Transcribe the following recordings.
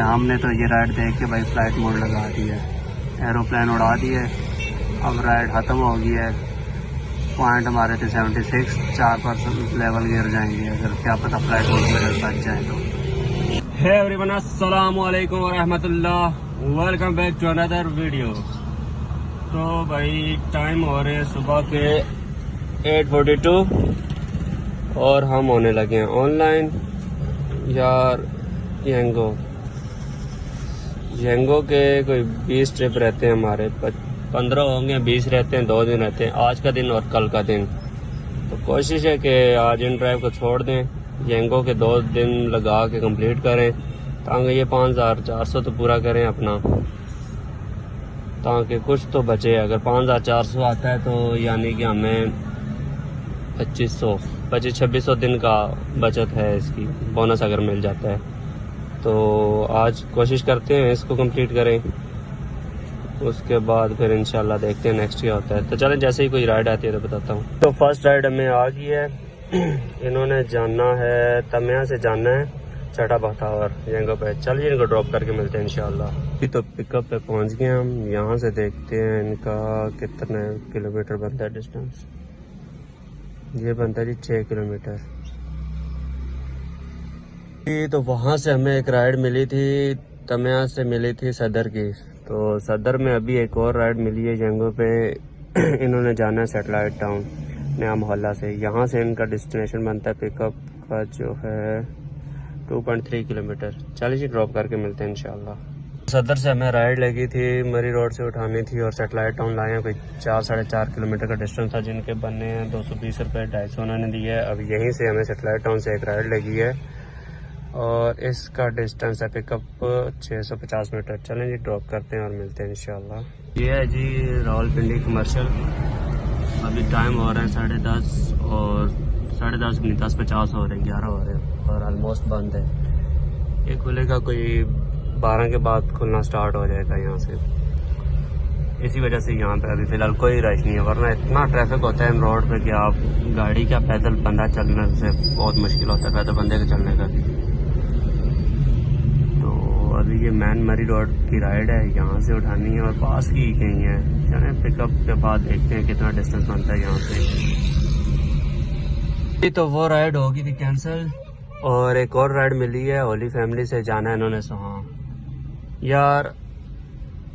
हमने तो ये राइड देख के भाई फ्लाइट मोड लगा दी है, एरोप्लेन उड़ा दी है। अब राइड ख़त्म हो गई है। पॉइंट हमारे थे 76, 4% लेवल गिर जाएंगे अगर क्या पता फ्लाइट मोड में बच जाए तो। हे एवरीवन, अस्सलाम वालेकुम व रहमतुल्लाह, welcome back to another video. तो भाई टाइम हो रहे हैं सुबह के 8:42 और हम होने लगे हैं ऑनलाइन। यार यंगो के कोई 20 ट्रिप रहते हैं हमारे, 15 होंगे, 20 रहते हैं, 2 दिन रहते हैं, आज का दिन और कल का दिन। तो कोशिश है कि आज इन ड्राइव को छोड़ दें, यंगो के 2 दिन लगा के कंप्लीट करें ताकि ये 5400 तो पूरा करें अपना, ताकि कुछ तो बचे। अगर 5400 आता है तो यानी कि हमें 2600 दिन का बचत है इसकी, बोनस अगर मिल जाता है तो आज कोशिश करते हैं इसको कंप्लीट करें। उसके बाद फिर इंशाल्लाह देखते हैं नेक्स्ट क्या होता है। तो चलें, जैसे ही कोई राइड आती है तो बताता हूँ। तो फर्स्ट राइड हमें आ गई है। इन्होंने जाना है, तमिया से जाना है चटा बख्तावर यंगो पे। चलिए इनको ड्रॉप करके मिलते हैं इंशाल्लाह। तो पिकअप पे पहुँच गए हम। यहाँ से देखते हैं इनका कितने किलोमीटर बनता है डिस्टेंस। ये बनता है जी 6 किलोमीटर। तो वहाँ से हमें एक राइड मिली थी, तमिया से मिली थी सदर की। तो सदर में अभी एक और राइड मिली है यंगो पे। इन्होंने जाना है सैटेलाइट टाउन नया मोहल्ला से। यहाँ से इनका डेस्टिनेशन बनता है पिकअप का जो है 2.3 किलोमीटर। चलिए जी ड्रॉप करके मिलते हैं इंशाल्लाह। सदर से हमें राइड लगी थी, मरी रोड से उठानी थी और सैटेलाइट टाउन लाए हैं। कोई 4-4.5 किलोमीटर का डिस्टेंस था, जिनके बनने हैं 220 रुपये, 250 उन्होंने दिए है। अब यहीं से हमें सैटेलाइट टाउन से एक राइड लगी है और इसका डिस्टेंस है पिकअप 650 मीटर। चलें जी ड्रॉप करते हैं और मिलते हैं इंशाल्लाह। ये है जी रावलपिंडी कमर्शियल। अभी टाइम हो रहा है 10:30 और 10:30 नहीं 10:50 हो रहे हैं, 11 हो रहे हैं और ऑलमोस्ट बंद है। ये खुलेगा कोई 12 के बाद खुलना स्टार्ट हो जाएगा यहाँ से। इसी वजह से यहाँ पे अभी फ़िलहाल कोई रश नहीं है, वरना इतना ट्रैफिक होता है इन रोड पे कि आप गाड़ी का पैदल बंदा चलने से बहुत मुश्किल होता है, पैदल बंदे के चलने का। तो अभी ये मैन मरी रोड की राइड है, यहाँ से उठानी है और पास की कहीं है। चलें पिकअप के बाद देखते हैं कितना डिस्टेंस बनता है यहाँ से। तो वो राइड होगी थी कैंसिल और एक और राइड मिली है, होली फैमिली से जाना है इन्होंने। हाँ यार,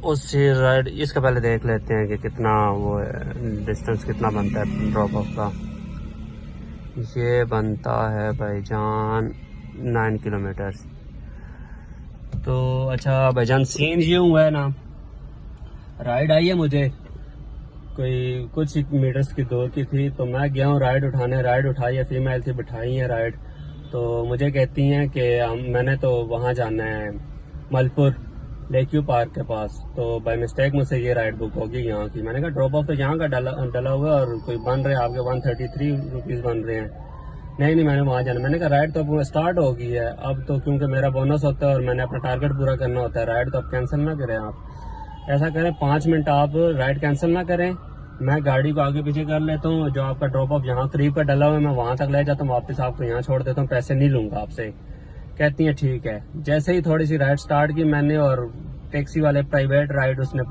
उस राइड इसका पहले देख लेते हैं कि कितना वो डिस्टेंस कितना बनता है ड्रॉप ऑफ का। ये बनता है भाईजान 9 किलोमीटर। तो अच्छा भाईजान, सीन ये हुआ है ना, राइड आई है मुझे कोई कुछ मीटर्स की दूर की थी, तो मैं गया हूँ राइड उठाने। राइड उठाई है, फीमेल थी, बिठाई है राइड। तो मुझे कहती हैं कि मैंने तो वहाँ जाना है मलपुर लेक्यू पार्क के पास। तो बाय मिस्टेक मुझसे ये राइड बुक होगी यहाँ की। मैंने कहा ड्रॉप ऑफ तो यहाँ का डला हुआ है और कोई बन रहे हैं आपके 133 रुपीज़ बन रहे हैं। नहीं मैंने वहाँ जाना। मैंने कहा राइड तो अब स्टार्ट हो गई है, अब तो क्योंकि मेरा बोनस होता है और मैंने अपना टारगेट पूरा करना होता है। राइड तो अब कैंसिल ना करें आप, ऐसा करें 5 मिनट आप राइड कैंसिल ना करें, मैं गाड़ी को आगे पीछे कर लेता हूँ। जो आपका ड्रॉप ऑफ यहाँ करीब का डला हुआ है मैं वहाँ तक ले जाता हूँ, वापस आपको यहाँ छोड़ देता हूँ, पैसे नहीं लूँगा आपसे। कहती है ठीक है। जैसे ही थोड़ी सी राइड स्टार्ट की मैंने और टैक्सी वाले प्राइवेट राइड, उसने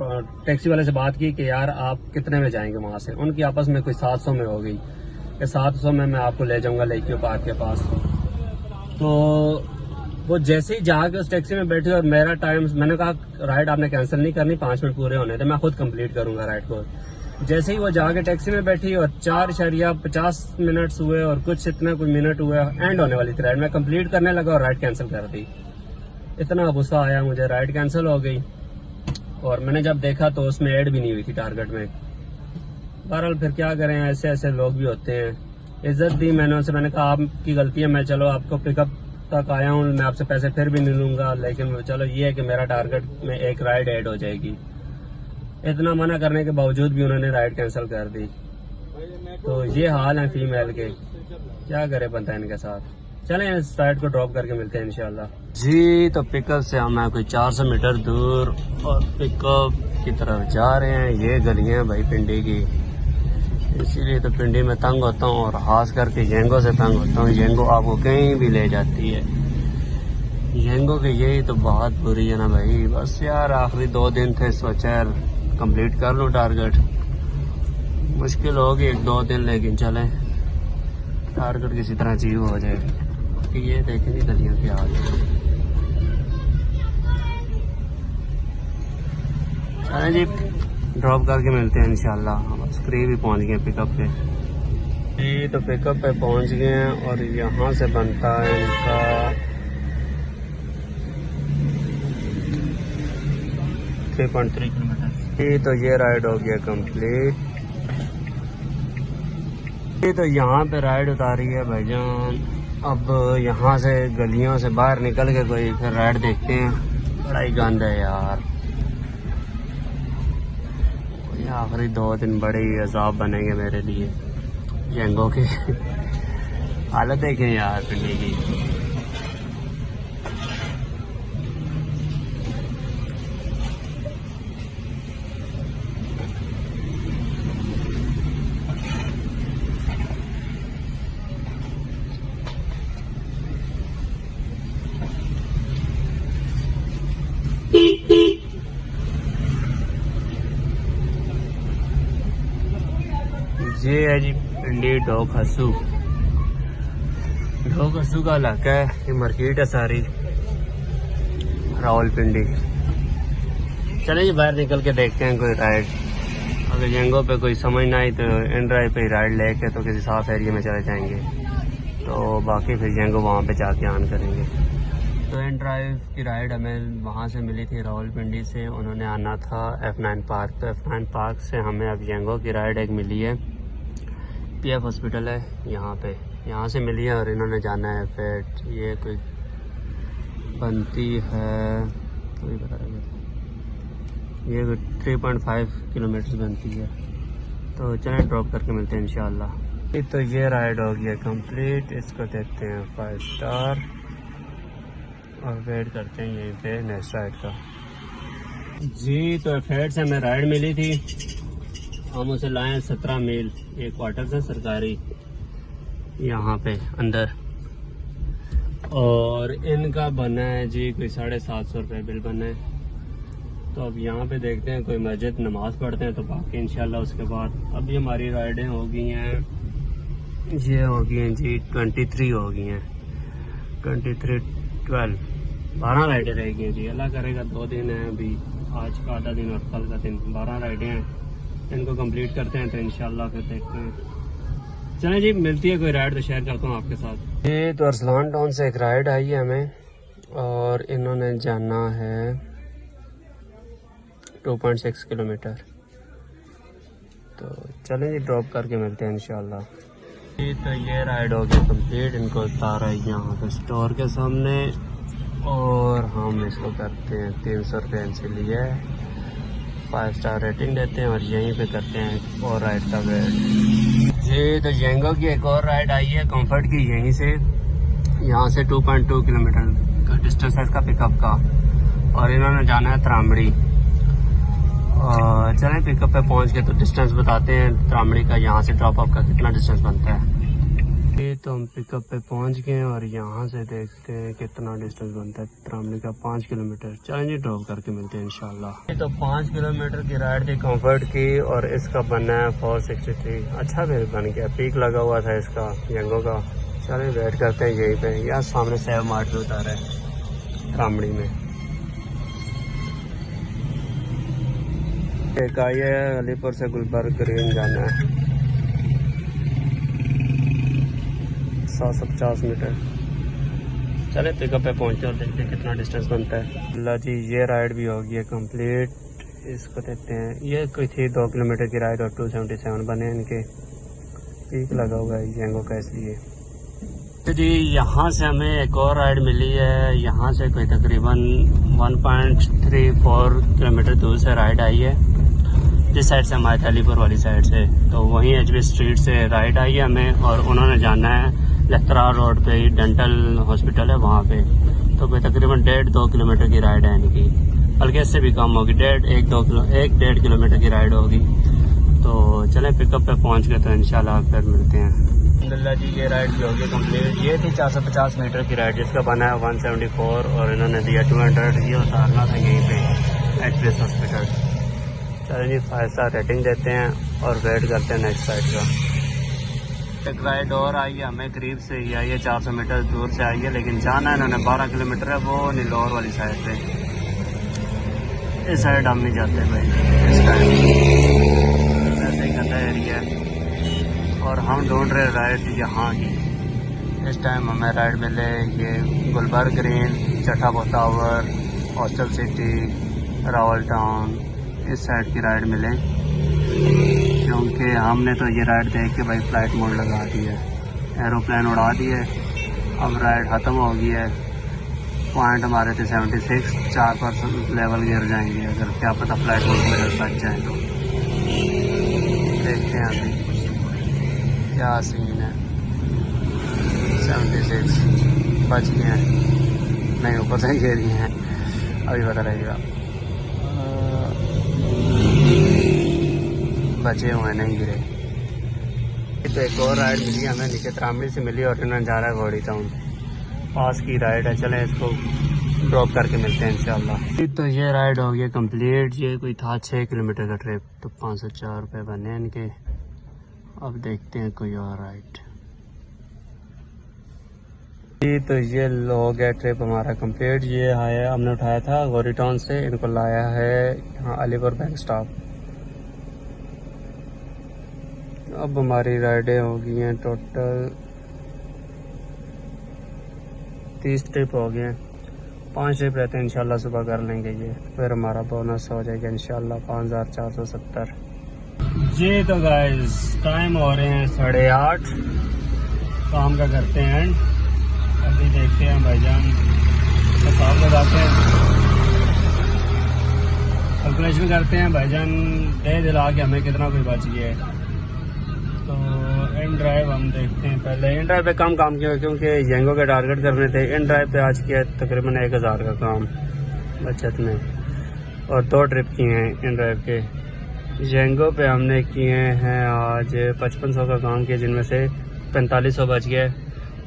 टैक्सी वाले से बात की कि यार आप कितने में जाएंगे वहाँ से। उनकी आपस में कोई 700 में हो गई कि 700 में मैं आपको ले जाऊँगा लेक्यू पार्क के पास। तो वो जैसे ही जाके उस टैक्सी में बैठी और मेरा टाइम, मैंने कहा राइड आपने कैंसिल नहीं करनी, 5 मिनट पूरे होने थे, मैं खुद कंप्लीट करूंगा राइड को। जैसे ही वो जाके टैक्सी में बैठी और 4.50 मिनट्स हुए और कुछ इतने कोई मिनट हुए, एंड होने वाली थी राइड, मैं कंप्लीट करने लगा और राइड कैंसिल कर दी। इतना गुस्सा आया मुझे, राइड कैंसिल हो गई। और मैंने जब देखा तो उसमें ऐड भी नहीं हुई थी टारगेट में। बहरहाल फिर क्या करें, ऐसे ऐसे लोग भी होते हैं। इज्जत दी मैंने उनसे, मैंने कहा आपकी गलती है, मैं चलो आपको पिकअप तक आया हूँ, मैं आपसे पैसे फिर भी नहीं लूंगा, लेकिन चलो ये है कि मेरा टारगेट में एक राइड ऐड हो जाएगी। इतना मना करने के बावजूद भी उन्होंने राइड कैंसिल कर दी। तो ये हाल है फीमेल के, क्या करे बंदा इनके साथ। चलें इस राइड को ड्रॉप करके मिलते हैं इंशाल्लाह जी। तो पिकअप से हम हैं कोई 400 मीटर दूर और पिकअप की तरफ जा रहे हैं। ये गलियां भाई पिंडी की, इसीलिए तो पिंडी में तंग होता हूँ और खास करके यंगो से तंग होता हूँ। यंगो आपको कहीं भी ले जाती है। येंगो के यही तो बात बुरी है ना भाई। बस यार आखिरी 2 दिन थे, सोचा यार कंप्लीट कर लूँ टारगेट। मुश्किल होगी 1-2 दिन, लेकिन चलें टारगेट किसी तरह अचीव हो जाए। कि ये देखेंगे गलियों की हाल। चलें जी, ड्रॉप करके मिलते हैं इंशाल्लाह। बस करीब ही पहुँच गए पिकअप पे जी। तो पिकअप पे पहुँच गए हैं और यहाँ से बनता है इनका 3.3 किलोमीटर जी। तो ये राइड हो गया कंप्लीट। तो यहाँ पे राइड उतारी है भाईजान। अब यहाँ से गलियों से बाहर निकल के कोई फिर राइड देखते हैं। बड़ा ही गंद है यार। आखिरी 2 दिन बड़े ही अजाब बनेंगे मेरे लिए। येंगो के हालत देखें यार पिंडी की। ये है जी पिंडी ढोकहसू। ढोकहसू का इलाका है, ये मार्केट है सारी रावलपिंडी। चलिए बाहर निकल के देखते हैं कोई राइड। अगर येंगो पे कोई समझ ना आई तो इन ड्राइव पे राइड लेके तो किसी साफ एरिया में चले जाएंगे। तो बाकी फिर येंगो वहाँ पे जाके ऑन करेंगे। तो इन ड्राइव की राइड हमें वहाँ से मिली थी रावलपिंडी से। उन्होंने आना था F9 पार्क। तो F9 पार्क से हमें अब येंगो की राइड एक मिली है। PF हॉस्पिटल है यहाँ पे, यहाँ से मिली है और इन्होंने जाना है फेट। ये कोई बनती है, कोई बता रहा है, ये 3.5 किलोमीटर बनती है। तो चलें ड्रॉप करके मिलते हैं इंशाल्लाह। तो ये राइड हो गया कंप्लीट। इसको देते हैं 5 स्टार और वेट करते हैं यहीं पे नेक्स्ट राइड का जी। तो फेट से हमें राइड मिली थी। हम उसे लाए 17 मील, एक क्वार्टर से सरकारी यहाँ पे अंदर। और इनका बना है जी कोई 750 रुपये बिल बना है। तो अब यहाँ पे देखते हैं कोई मस्जिद नमाज पढ़ते हैं तो बाकी इंशाल्लाह उसके बाद। अभी हमारी राइडें हो गई हैं, ये हो गई हैं जी 23 हो गई हैं, 12 राइडें रह गई हैं जी। अल्लाह करेगा 2 दिन है अभी, आज का आधा दिन और कल का दिन, 12 राइडें हैं। इनको कंप्लीट करते हैं तो इंशाल्लाह फिर देखते हैं। चलें जी, मिलती है कोई राइड तो शेयर करता हूँ आपके साथ। ये तो अरसलान टाउन से एक राइड आई है हमें और इन्होंने जाना है 2.6 किलोमीटर। तो चलें जी, ड्रॉप करके मिलते हैं इंशाल्लाह। तो ये राइड हो गई कंप्लीट। इनको उतारा है यहाँ पे स्टोर के सामने और हम इसको करते हैं 300 रुपये इनसे लिए, 5 स्टार रेटिंग देते हैं और यहीं पे करते हैं और राइड का वेट जी। तो येंगो की एक और राइड आई है कंफर्ट की, यहीं से, यहाँ से 2.2 किलोमीटर का डिस्टेंस है इसका पिकअप का। और इन्होंने जाना है त्रामड़ी। और चलें पिकअप पे पहुँच के तो डिस्टेंस बताते हैं त्रामड़ी का, यहाँ से ड्रॉप अप का कितना डिस्टेंस बनता है। ये तो हम पिकअप पे पहुंच गए और यहाँ से देखते हैं कितना डिस्टेंस बनता है त्रामड़ी का, 5 किलोमीटर। चलें जी, ड्रॉप करके मिलते हैं इंशाल्लाह। ये तो 5 किलोमीटर की राइड थी कंफर्ट की और इसका बनना है 463। अच्छा बिल बन गया, पीक लगा हुआ था इसका येंगो का। चलें वेट करते हैं यहीं पे। यहाँ सामने सेव मार्ट पे उतारा है त्रामड़ी में। एक आई है अलीपुर से गुलबर्ग ग्रीन जाना है 750 मीटर। चले पिकअप पे पहुंचते और देखते हैं कितना डिस्टेंस बनता है। अल्लाह जी, ये राइड भी हो गई है कंप्लीट। इसको देखते हैं, ये कोई थी 2 किलोमीटर की राइड और 277 बने इनके, पीक लगा हुआ है येंगो का इसलिए। तो जी यहाँ से हमें एक और राइड मिली है। यहाँ से कोई तकरीबन 1.34 किलोमीटर दूर से राइड आई है। जिस साइड से हमारे अलीपुर वाली साइड से, तो वहीं HB स्ट्रीट से राइड आई है हमें और उन्होंने जाना है लखतरा रोड पे ही डेंटल हॉस्पिटल है वहाँ पे। तो कोई तकरीबन 1.5-2 किलोमीटर की राइड है इनकी, बल्कि इससे भी कम होगी, 1-1.5 किलोमीटर की राइड होगी। तो चलें पिकअप पे पहुँच गए तो इंशाल्लाह फिर मिलते हैं। अल्हम्दुलिल्लाह जी ये राइड भी होगी कंप्लीट। ये थी 450 मीटर की राइड जिसका बना है 174 और इन्होंने दिया 200। ये उतारना था यहीं पे एचपीएस हॉस्पिटल। चलो जी 5 स्टार रेटिंग देते हैं और वेट करते हैं नेक्स्ट राइड का। एक राइड और आई है हमें करीब से ही आई है, 400 मीटर दूर से आई है, लेकिन जाना है इन्होंने 12 किलोमीटर है, वो नीलोर वाली साइड पे। इस साइड हम नहीं जाते भाई इस टाइम, ऐसे ही गंदा एरिया है और हम ढूंढ रहे राइड यहाँ की। इस टाइम हमें राइड मिले ये गुलबर्ग ग्रीन, चट्टाबो tower, hostel city, Rawal town, इस साइड की राइड मिले, क्योंकि हमने तो ये राइड देख के भाई फ्लाइट मोड लगा दी है, एरोप्लेन उड़ा दिए। अब राइड ख़त्म हो गई है। पॉइंट हमारे थे 76, 4% लेवल गिर जाएंगे अगर क्या पता फ्लाइट मोड में बच जाए तो। देखते हैं अभी क्या सीन है। 76 बच गए हैं, नहीं ऊपर से गिरी हैं, अभी पता लगेगा। बचे हुए नहीं गिरे। तो एक और राइड मिली हमें नीचे त्रामड़ी से मिली और इन्होंने जा रहा है घोड़ी टाउन, पास की राइड है। चलें इसको ड्रॉप करके मिलते हैं इंशाल्लाह। तो ये राइड हो गई कंप्लीट। ये कोई था 6 किलोमीटर का ट्रिप, तो 504 रुपये बने इनके। अब देखते हैं कोई और राइड। तो ये हो गया ट्रिप हमारा कंप्लीट। ये आया हमने उठाया था घोड़ी टाउन से, इनको लाया है यहाँ अलीपुर बैंक स्टॉप। अब हमारी राइडें हो गई हैं टोटल 30 ट्रिप हो गए हैं। 5 ट्रिप रहते हैं, इंशाल्लाह सुबह कर लेंगे ये, फिर हमारा बोनस हो जाएगा इंशाल्लाह 5470। जी तो गाइस टाइम हो रहे हैं 8:30, काम का करते हैं एंड अभी देखते हैं भाईजान हिसाब लगाते हैं, कैलकुलेशन करते हैं भाईजान दे दिला के हमें कितना कोई बच गया है। तो इन ड्राइव हम देखते हैं। पहले इन ड्राइव पे कम काम किया क्योंकि येंगो के टारगेट करने थे। इन ड्राइव पे आज किया तकरीबन 1000 का काम बचत में, और 2 ट्रिप किए हैं इन ड्राइव के। येंगो पे हमने किए हैं आज 5500 का काम किया, जिनमें से 4500 बच गए।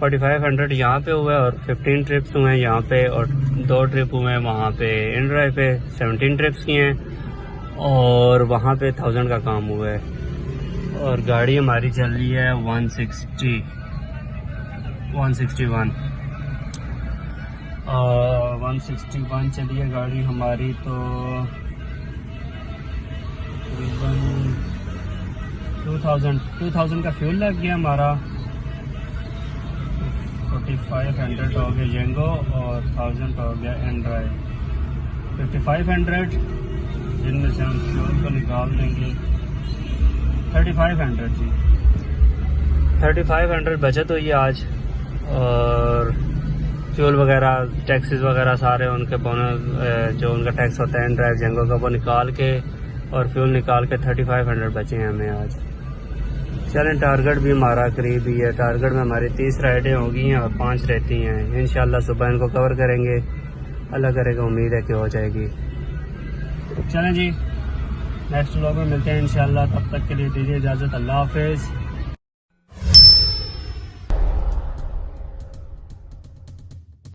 4500 यहाँ पे हुआ है और 15 ट्रिप्स हुए हैं यहाँ पे, और 2 ट्रिप हुए हैं वहाँ पे। इन ड्राइव पे 17 ट्रिप्स किए हैं और वहाँ पे 1000 का काम हुआ है। और गाड़ी हमारी चल रही है 161 161 चली है गाड़ी हमारी। तो तकरीबन 2000 का फ्यूल लग गया हमारा। 4500 हो गया येंगो और 1000 का हो गया एन ड्राइव। 5500 जिनमें से हम फ्यूल को निकाल देंगे 3500 जी। 3500 बचत हुई है आज। और फ्यूल वगैरह टैक्सेस वगैरह सारे उनके बोनस जो उनका टैक्स होता है एन ड्राइव जेंगो का, वो निकाल के और फ्यूल निकाल के 3500 बचे हैं हमें आज। चलें टारगेट भी हमारा करीब ही है। टारगेट में हमारी 30 राइडें हो गई हैं और 5 रहती हैं। इंशाल्लाह सुबह इनको कवर करेंगे, अल्लाह करेगा, उम्मीद है कि हो जाएगी। चलें जी नेक्स्ट व्लॉग में मिलते हैं इंशाल्लाह। तब तक के लिए दीजिए इजाज़त, अल्लाह हाफिज़।